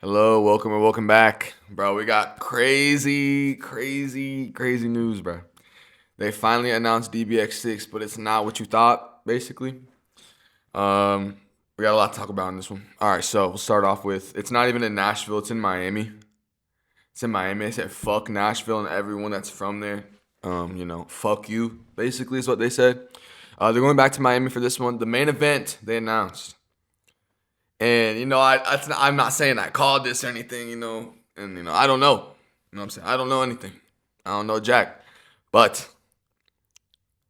Hello, welcome back. Bro, we got crazy news, bro. They finally announced DBX6, but it's not what you thought, basically. We got a lot to talk about in this one. All right, so we'll start off with it's not even in Nashville, it's in Miami. It's in Miami. They said fuck Nashville and everyone that's from there. Fuck you, basically is what they said. They're going back to Miami for this one. The main event they announced. And I'm not saying I called this or anything, and I don't know. You know what I'm saying? I don't know anything. I don't know Jack. But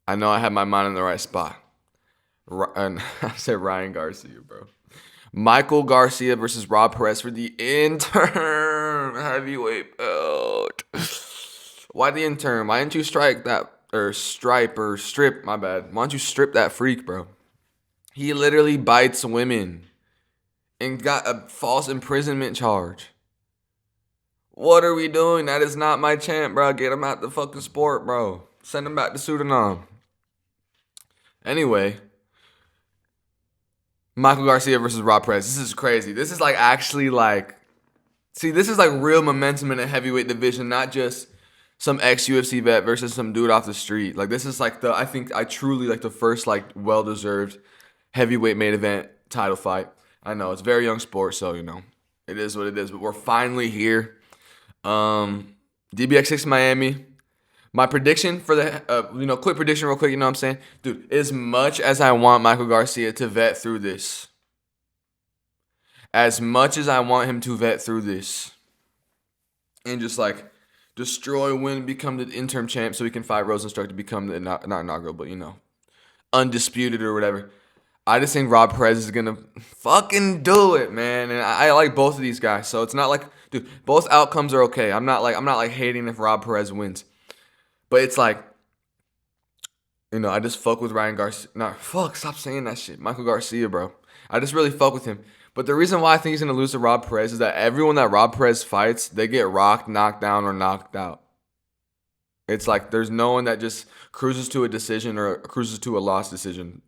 I know I have my mind in the right spot. And I said Ryan Garcia, bro. Michael Garcia versus Rob Perez for the interim heavyweight belt. Why the interim? Why didn't you strike that or stripe or strip? My bad. Why don't you strip that freak, bro? He literally bites women and got a false imprisonment charge. What are we doing? That is not my champ, bro. Get him out the fucking sport, bro. Send him back to Suriname. Anyway, Michael Garcia versus Rob Perez. This is crazy. This is this is like real momentum in a heavyweight division, not just some ex-UFC vet versus some dude off the street. Like this is like I truly like the first like well-deserved heavyweight main event title fight. I know it's a very young sport, so it is what it is. But we're finally here. DBX6 Miami. My prediction for the quick prediction, real quick. You know what I'm saying, dude. As much as I want Michael Garcia to vet through this, as much as I want him to vet through this, and just like destroy, win, become the interim champ, so he can fight Rosenstruck to become the not inaugural, but undisputed or whatever. I just think Rob Perez is gonna fucking do it, man. And I like both of these guys, so it's not like, dude, both outcomes are okay. I'm not like hating if Rob Perez wins, but it's like, I just fuck with Ryan Garcia. Nah, fuck, stop saying that shit. Michael Garcia, bro. I just really fuck with him. But the reason why I think he's gonna lose to Rob Perez is that everyone that Rob Perez fights, they get rocked, knocked down, or knocked out. It's like there's no one that just cruises to a decision or cruises to a lost decision.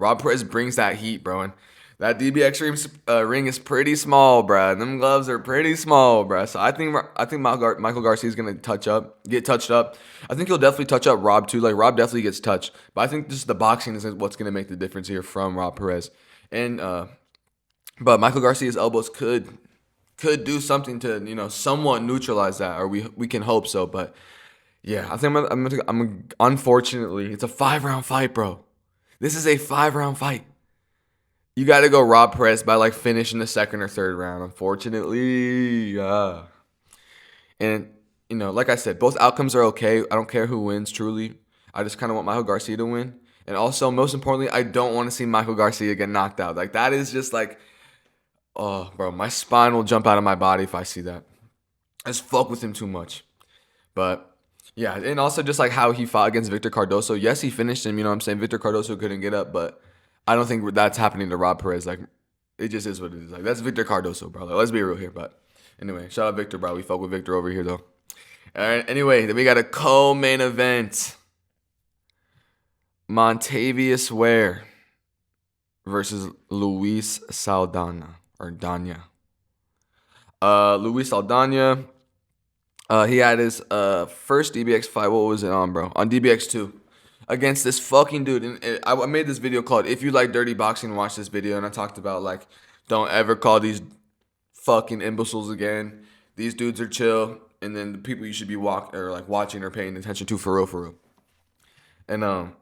Rob Perez brings that heat, bro. And that DBX ring is pretty small, bro. Them gloves are pretty small, bro. So I think Michael Garcia is gonna get touched up. I think he'll definitely touch up Rob too. Like Rob definitely gets touched, but I think just the boxing is what's gonna make the difference here from Rob Perez. And but Michael Garcia's elbows could do something to somewhat neutralize that, or we can hope so. But yeah, I think unfortunately it's a 5-round fight, bro. This is a 5-round fight. You got to go Rob Perez by like finishing the second or third round, unfortunately. Yeah. And, like I said, both outcomes are okay. I don't care who wins, truly. I just kind of want Michael Garcia to win. And also, most importantly, I don't want to see Michael Garcia get knocked out. Like, that is just like, oh, bro, my spine will jump out of my body if I see that. I just fuck with him too much. But yeah, and also just like how he fought against Victor Cardoso. Yes, he finished him, you know what I'm saying? Victor Cardoso couldn't get up, but I don't think that's happening to Rob Perez. Like, it just is what it is. Like, that's Victor Cardoso, bro. Like, let's be real here. But anyway, shout out Victor, bro. We fuck with Victor over here, though. All right, anyway, then we got a co-main event. Montavious Ware versus Luis Saldana, or Danya. Luis Saldana. He had his first DBX fight. What was it on, bro? On DBX2 against this fucking dude. And I made this video called "If You Like Dirty Boxing, Watch This Video." And I talked about like, don't ever call these fucking imbeciles again. These dudes are chill, and then the people you should be watching or paying attention to for real. And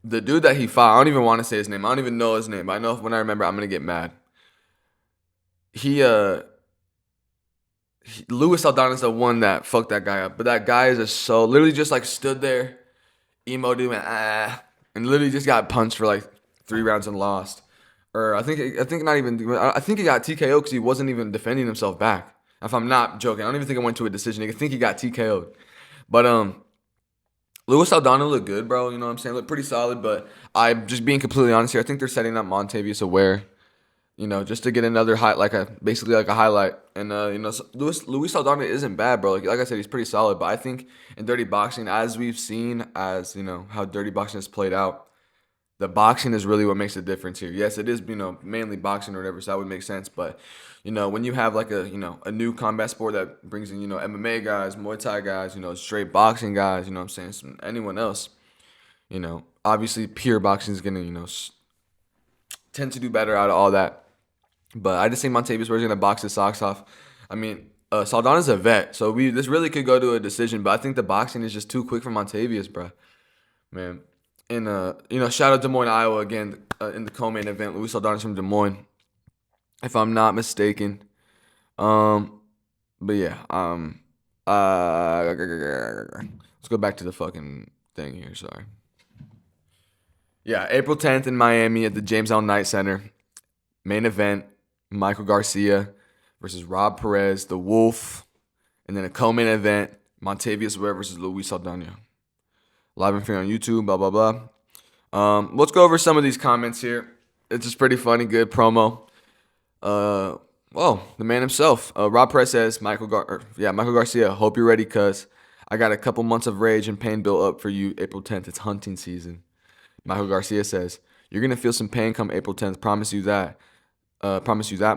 the dude that he fought, I don't even want to say his name. I don't even know his name. But I know when I remember, I'm gonna get mad. Luis Saldana is the one that fucked that guy up. But that guy is literally just like stood there, emoted, and literally just got punched for like 3 rounds and lost. Or I think not even. I think he got TKO because he wasn't even defending himself back. If I'm not joking, I don't even think it went to a decision. I think he got TKO'd. But Luis Saldana looked good, bro. You know what I'm saying? Looked pretty solid. But I'm just being completely honest here. I think they're setting up Montavious Aware, just to get another basically like a highlight. And Luis Saldana isn't bad, bro. Like I said, he's pretty solid. But I think in dirty boxing, as we've seen, how dirty boxing has played out, The boxing is really what makes the difference here. Yes, it is, mainly boxing or whatever, so that would make sense. But, when you have like a new combat sport that brings in, MMA guys, Muay Thai guys, straight boxing guys, what I'm saying, anyone else, obviously pure boxing is going to, tend to do better out of all that. But I just think Montavious Ware's going to box his socks off. I mean, Saldana's a vet, so this really could go to a decision. But I think the boxing is just too quick for Montavious, bro. Man. And, shout out Des Moines, Iowa again in the co-main event. Luis Saldana's from Des Moines, if I'm not mistaken. But yeah, let's go back to the fucking thing here. Sorry. Yeah, April 10th in Miami at the James L. Knight Center. Main event, Michael Garcia versus Rob Perez, the Wolf. And then a co-main event, Montavious Ware versus Luis Saldana. Live and free on YouTube, blah, blah, blah. Let's go over some of these comments here. It's just pretty funny, good promo. The man himself. Rob Perez says, Michael Garcia, hope you're ready, cuz I got a couple months of rage and pain built up for you April 10th. It's hunting season. Michael Garcia says, you're going to feel some pain come April 10th. Promise you that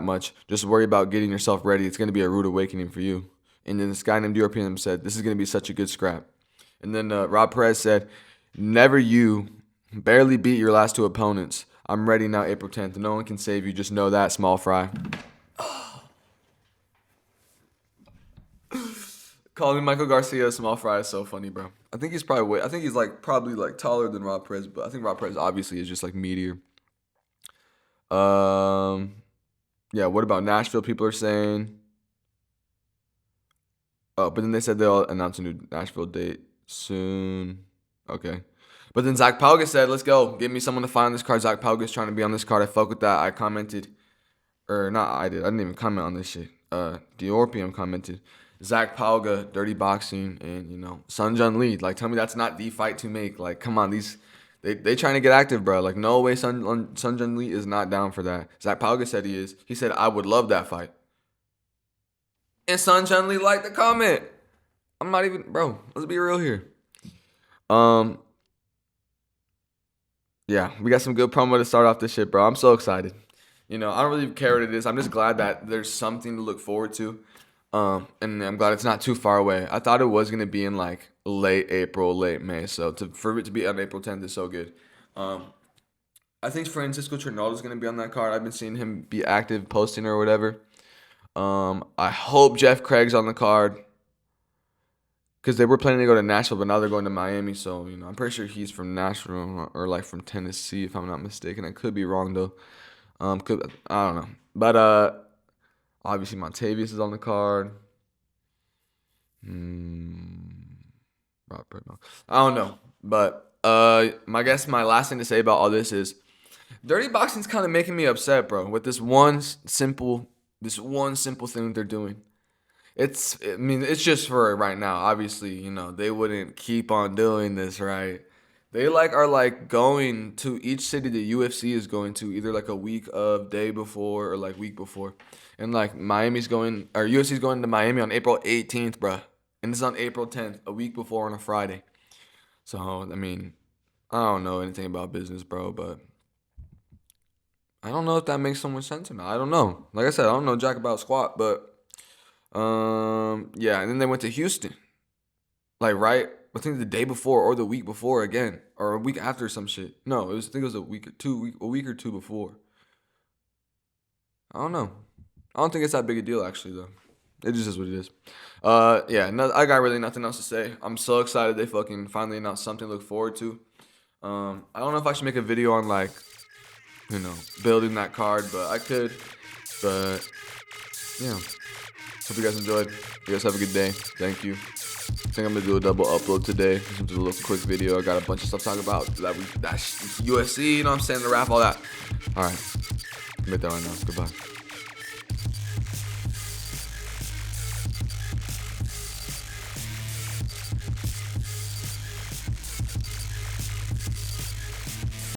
much. Just worry about getting yourself ready. It's going to be a rude awakening for you. And then this guy named DIORPIUM said, this is going to be such a good scrap. And then Rob Perez said, never you. Barely beat your last two opponents. I'm ready now April 10th. No one can save you. Just know that, small fry. Calling Michael Garcia small fry is so funny, bro. I think he's probably probably taller than Rob Perez, but I think Rob Perez obviously is just like meteor. Yeah, what about Nashville? People are saying. Oh, but then they said they'll announce a new Nashville date soon. Okay. But then Zach Pauga said, let's go. Give me someone to find on this card. Zach Pauga's trying to be on this card. I fuck with that. I commented. Or not I did. I didn't even comment on this shit. DIORPIUM commented. Zach Pauga, dirty boxing, and, Sun Jun Lee. Like, tell me that's not the fight to make. Like, come on. They trying to get active, bro. Like, no way Sun Jun Lee is not down for that. Zach Pauga said he is. He said, I would love that fight. And Sun Jun Lee liked the comment. I'm not even, bro, let's be real here. Yeah, we got some good promo to start off this shit, bro. I'm so excited. I don't really care what it is. I'm just glad that there's something to look forward to. And I'm glad it's not too far away. I thought it was going to be in like late April, late May. So for it to be on April 10th is so good. I think Francisco Trinaldo is going to be on that card. I've been seeing him be active, posting or whatever. I hope Jeff Craig's on the card. Because they were planning to go to Nashville, but now they're going to Miami. So, I'm pretty sure he's from Nashville or like from Tennessee, if I'm not mistaken. I could be wrong, though. I don't know. But obviously, Montavious is on the card. I don't know. But my last thing to say about all this is dirty boxing's kind of making me upset, bro, with this one simple thing that they're doing. It's just for right now. Obviously, they wouldn't keep on doing this, right? They are going to each city the UFC is going to either like a week of day before or like week before. And like UFC's going to Miami on April 18th, bruh. And it's on April 10th, a week before on a Friday. So, I don't know anything about business, bro, but I don't know if that makes so much sense or not. I don't know. Like I said, I don't know jack about squat, but yeah, and then they went to Houston. Like, right? I think the day before or the week before again. Or a week after some shit. No, I think it was a week or two before. I don't know. I don't think it's that big a deal, actually, though. It just is what it is. Yeah, I got really nothing else to say. I'm so excited they fucking finally announced something to look forward to. I don't know if I should make a video on, like, building that card, but I could. But, yeah. Hope you guys enjoyed. You guys have a good day. Thank you. I think I'm going to do a double upload today. Just do a little quick video. I got a bunch of stuff to talk about. That's UFC, the wrap, all that. All right. Make that right now. Goodbye.